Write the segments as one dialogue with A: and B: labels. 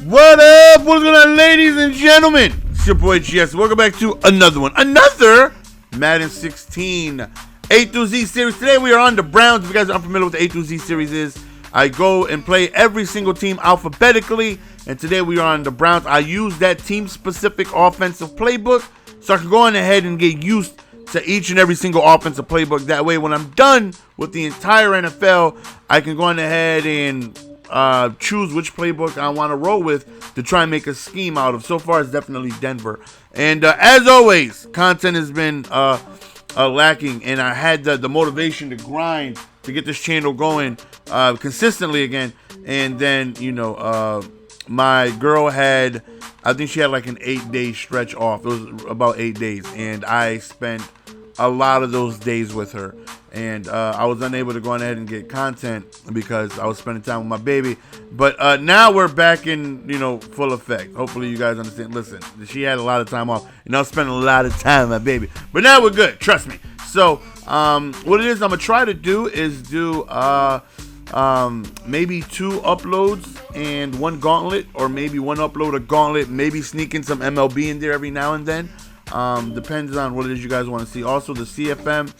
A: What up? What's going on, ladies and gentlemen? It's your boy GS. Welcome back to another one. Another Madden 16 A through Z series. Today we are on the Browns. If you guys are unfamiliar with the A through Z series is, I go and play every single team alphabetically. And today we are on the Browns. I use that team-specific offensive playbook so I can go on ahead and get used to each and every single offensive playbook. That way, when I'm done with the entire NFL, I can go on ahead and choose which playbook I want to roll with to try and make a scheme out of. So far, it's definitely Denver. And as always, content has been lacking, and I had the motivation to grind to get this channel going consistently again. And then, my girl had, I think she had like an 8-day stretch off. It was about 8 days, and I spent a lot of those days with her. And I was unable to go on ahead and get content because I was spending time with my baby. But now we're back in, full effect. Hopefully you guys understand. Listen, she had a lot of time off, and I was spending a lot of time with my baby. But now we're good. Trust me. So what it is I'm going to try to do is do maybe 2 uploads and 1 gauntlet, or maybe 1 upload, a gauntlet, maybe sneak in some MLB in there every now and then. Depends on what it is you guys want to see. Also, the CFM,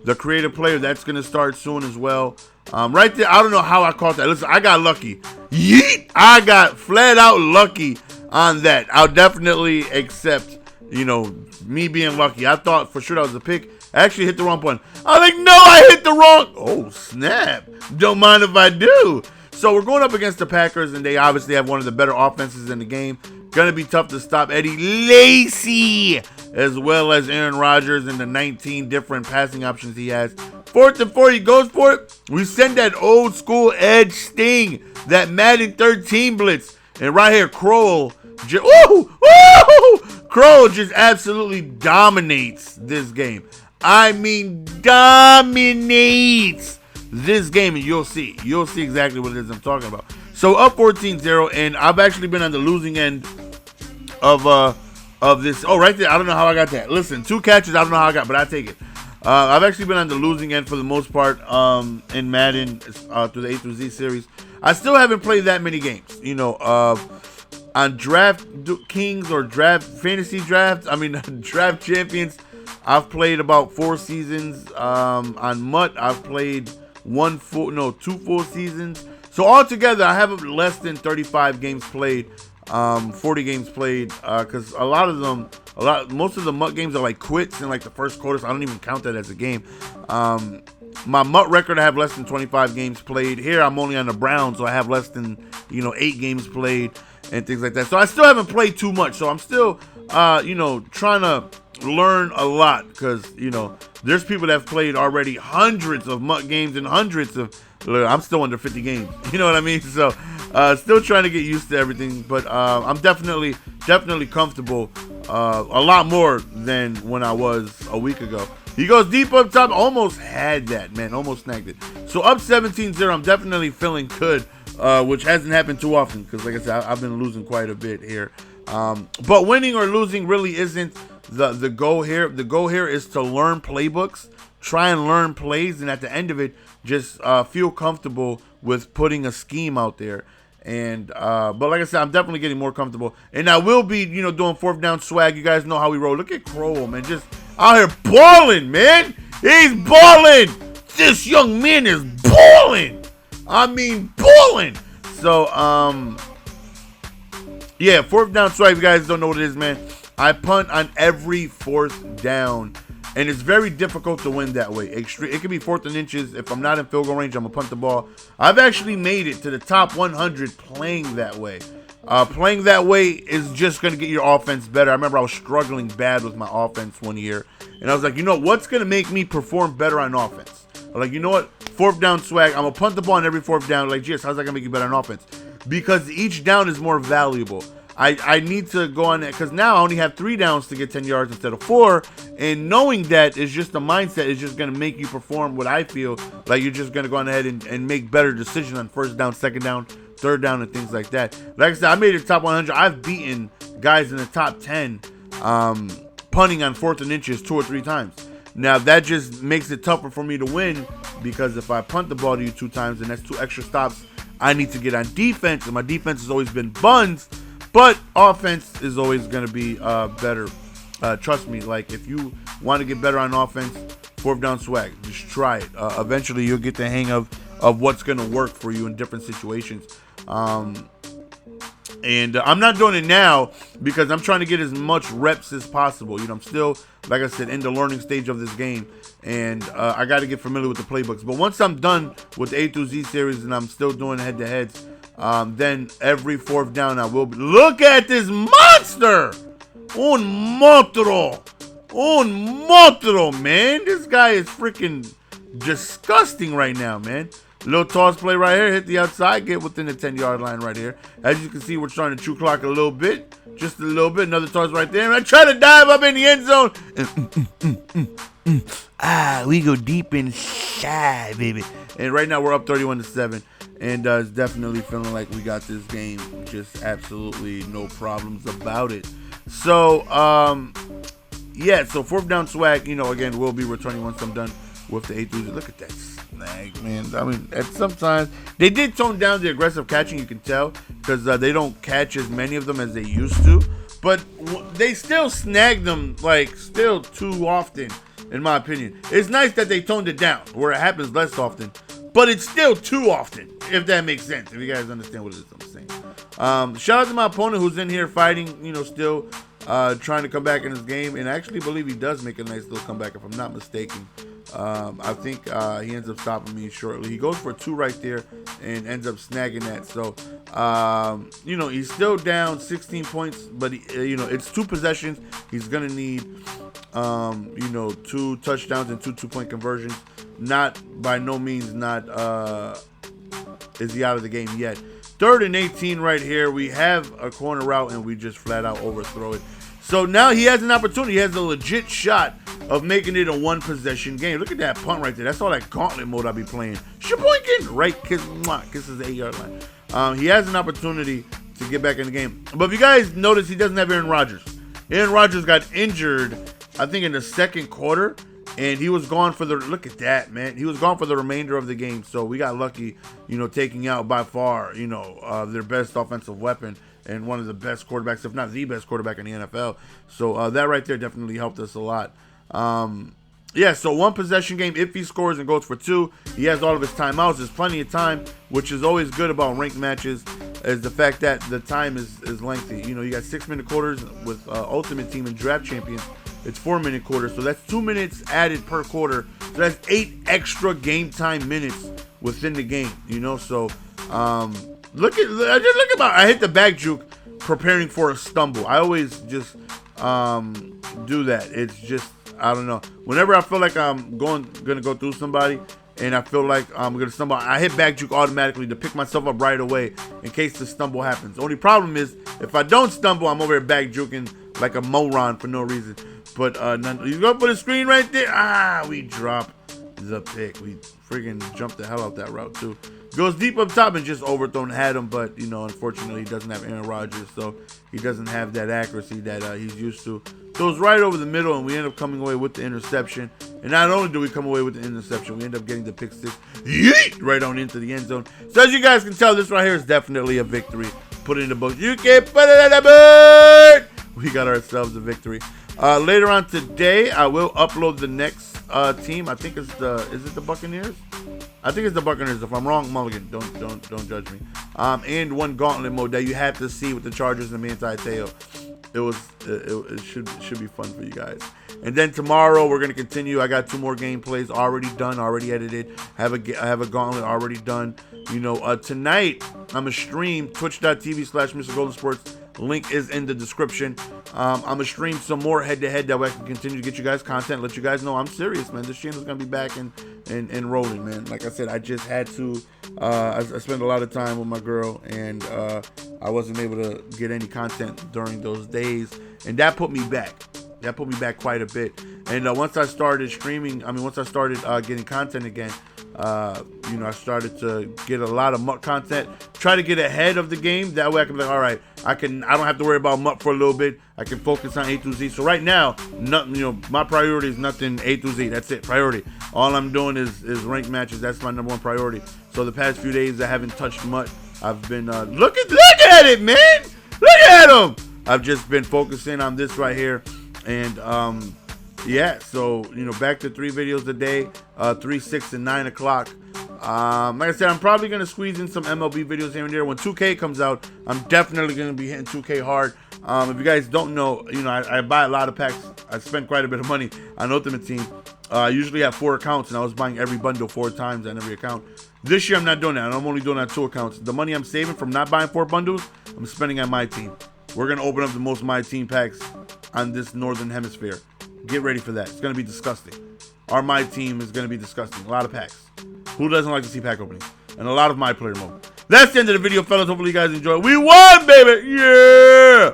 A: the creative player, that's going to start soon as well. Right there, I don't know how I caught that. Listen, I got lucky. Yeet! I got flat out lucky on that. I'll definitely accept, me being lucky. I thought for sure that was a pick. I actually hit the wrong button. I was like, no, I hit the wrong. Oh, snap. Don't mind if I do. So we're going up against the Packers, and they obviously have one of the better offenses in the game. Gonna be tough to stop Eddie Lacy, as well as Aaron Rodgers and the 19 different passing options he has. 4th and 4, he goes for it. We send that old school edge sting, that Madden 13 blitz. And right here, I.Crowell just absolutely dominates this game. I mean, dominates this game, and you'll see exactly what it is I'm talking about. So up 14-0, and I've actually been on the losing end of this. Oh, right there. I don't know how I got that. Listen, 2 catches. I don't know how I got, but I take it. I've actually been on the losing end for the most part in Madden through the A through Z series. I still haven't played that many games. On Draft Kings or Draft Fantasy Drafts. Draft Champions. I've played about 4 seasons. On M.U.T, I've played 2 full seasons. So altogether, I have less than 35 games played, 40 games played, because most of the M.U.T games are like quits in like the first quarter, so I don't even count that as a game. My M.U.T record, I have less than 25 games played. Here, I'm only on the Browns, so I have less than 8 games played and things like that. So I still haven't played too much. So I'm still, trying to learn a lot, because there's people that have played already hundreds of M.U.T games and hundreds of. I'm still under 50 games. You know what I mean? So, still trying to get used to everything. But I'm definitely comfortable. A lot more than when I was a week ago. He goes deep up top. Almost had that, man. Almost snagged it. So up 17-0. I'm definitely feeling good, which hasn't happened too often. Because, like I said, I've been losing quite a bit here. But winning or losing really isn't the goal here. The goal here is to learn playbooks. Try and learn plays. And at the end of it, just feel comfortable with putting a scheme out there. And but like I said, I'm definitely getting more comfortable, and I will be doing 4th down swag. You guys know how we roll. Look at Crowell, man, just out here balling, man. He's balling. This young man is balling. Balling. So yeah, 4th down swag. If you guys don't know what it is, man, I punt on every 4th down. And it's very difficult to win that way. It could be 4th and inches. If I'm not in field goal range, I'm going to punt the ball. I've actually made it to the top 100 playing that way. Playing that way is just going to get your offense better. I remember I was struggling bad with my offense one year. And I was like, what's going to make me perform better on offense? I'm like, you know what? 4th down swag. I'm going to punt the ball on every 4th down. Like, how's that going to make you better on offense? Because each down is more valuable. I need to go on that, because now I only have 3 downs to get 10 yards instead of 4, and knowing that is just the mindset is just going to make you perform what I feel like you're just going to go on ahead and make better decisions on 1st down, 2nd down, 3rd down, and things like that. Like I said, I made it top 100. I've beaten guys in the top 10 punting on 4th and inches 2 or 3 times. Now, that just makes it tougher for me to win, because if I punt the ball to you 2 times, and that's 2 extra stops I need to get on defense, and my defense has always been buns, but offense is always going to be better. Trust me, like if you want to get better on offense, fourth down swag, just try it. Eventually, you'll get the hang of what's going to work for you in different situations. And I'm not doing it now because I'm trying to get as much reps as possible. You know, I'm still, like I said, in the learning stage of this game, and I got to get familiar with the playbooks. But once I'm done with the A through Z series and I'm still doing head-to-heads, then every fourth down I will be. Look at this monster! Un monstruo! Un monstruo, man! This guy is freaking disgusting right now, man. Little toss play right here, hit the outside, get within the 10-yard line right here. As you can see, we're trying to chew clock a little bit, just a little bit. Another toss right there, and I try to dive up in the end zone. We go deep inside, baby. And right now we're up 31-7, and it's definitely feeling like we got this game. Just absolutely no problems about it. So, yeah. So fourth down swag. You know, again, we'll be returning once I'm done with the 8 throughs. Look at that snag, man. I mean, at sometimes they did tone down the aggressive catching. You can tell because they don't catch as many of them as they used to, but they still snag them like still too often, in my opinion. It's nice that they toned it down where it happens less often, but it's still too often, if that makes sense. If you guys understand what it is I'm saying. Shout out to my opponent who's in here fighting. You know, still trying to come back in this game, and I actually believe he does make a nice little comeback if I'm not mistaken. I think he ends up stopping me shortly. He goes for 2 right there and ends up snagging that. So, you know, he's still down 16 points, but, you know, it's 2 possessions. He's going to need, you know, 2 touchdowns and 2 2-point conversions. Not, by no means, not, is he out of the game yet. 3rd and 18 right here. We have a corner route, and we just flat out overthrow it. So now he has an opportunity. He has a legit shot of making it a 1-possession game. Look at that punt right there. That's all that gauntlet mode I'll be playing. Shaboinkin! Right, kisses the 8-yard line. He has an opportunity to get back in the game. But if you guys notice, he doesn't have Aaron Rodgers. Aaron Rodgers got injured, I think, in the 2nd quarter. And he was gone for the, look at that, man. He was gone for the remainder of the game. So we got lucky, you know, taking out by far, you know, their best offensive weapon and one of the best quarterbacks, if not the best quarterback in the NFL. So that right there definitely helped us a lot. Yeah, so 1 possession game. If he scores and goes for 2, he has all of his timeouts. There's plenty of time, which is always good about ranked matches, is the fact that the time is lengthy. You know, you got 6-minute quarters with Ultimate Team and Draft Champions. It's 4-minute quarters, so that's 2 minutes added per quarter. So that's 8 extra game time minutes within the game. You know, so look at I hit the back juke preparing for a stumble. I always just do that. It's just, I don't know. Whenever I feel like I'm gonna go through somebody and I feel like I'm gonna stumble, I hit back juke automatically to pick myself up right away in case the stumble happens. Only problem is if I don't stumble, I'm over here back juking like a moron for no reason. But he's going for the screen right there. We drop the pick. We freaking jumped the hell out that route too. Goes deep up top and just overthrown had him, but you know, unfortunately, he doesn't have Aaron Rodgers, so he doesn't have that accuracy that he's used to. Goes right over the middle, and we end up coming away with the interception. And not only do we come away with the interception, we end up getting the pick 6, yeet, right on into the end zone. So as you guys can tell, this right here is definitely a victory. Put it in the book. You can put it in the book. We got ourselves a victory. Later on today, I will upload the next team. I think it's is it the Buccaneers? I think it's the Buccaneers. If I'm wrong, Mulligan, don't judge me. And 1 gauntlet mode that you have to see with the Chargers and Manti Te'o. It should be fun for you guys. And then tomorrow we're gonna continue. I got 2 more gameplays already done, already edited. I have a gauntlet already done. You know, tonight I'm a stream twitch.tv/Mr. Golden Sports. Link is in the description. I'm going to stream some more head-to-head that way I can continue to get you guys content, let you guys know I'm serious, man. This channel's going to be back and rolling, man. Like I said, I just had to, I spent a lot of time with my girl, and I wasn't able to get any content during those days, and that put me back. That put me back quite a bit. And once I started streaming, once I started getting content again, you know, I started to get a lot of MUT content. Try to get ahead of the game. That way I can be like, all right, I don't have to worry about MUT for a little bit. I can focus on A through Z. So right now, nothing, you know, my priority is nothing A through Z. That's it, priority. All I'm doing is ranked matches. That's my number 1 priority. So the past few days I haven't touched much. I've been look at it, man. Look at him. I've just been focusing on this right here, and yeah. So back to 3 videos a day, 3, 6, and 9 o'clock. Like I said, I'm probably gonna squeeze in some MLB videos here and there. When 2K comes out, I'm definitely gonna be hitting 2K hard. If you guys don't know, I buy a lot of packs. I spend quite a bit of money on Ultimate Team. I usually have 4 accounts, and I was buying every bundle 4 times on every account. This year, I'm not doing that. I'm only doing that on 2 accounts. The money I'm saving from not buying 4 bundles, I'm spending on my team. We're going to open up the most My Team packs on this Northern Hemisphere. Get ready for that. It's going to be disgusting. Our My Team is going to be disgusting. A lot of packs. Who doesn't like to see pack openings? And a lot of My Player mode. That's the end of the video, fellas. Hopefully, you guys enjoyed. We won, baby! Yeah!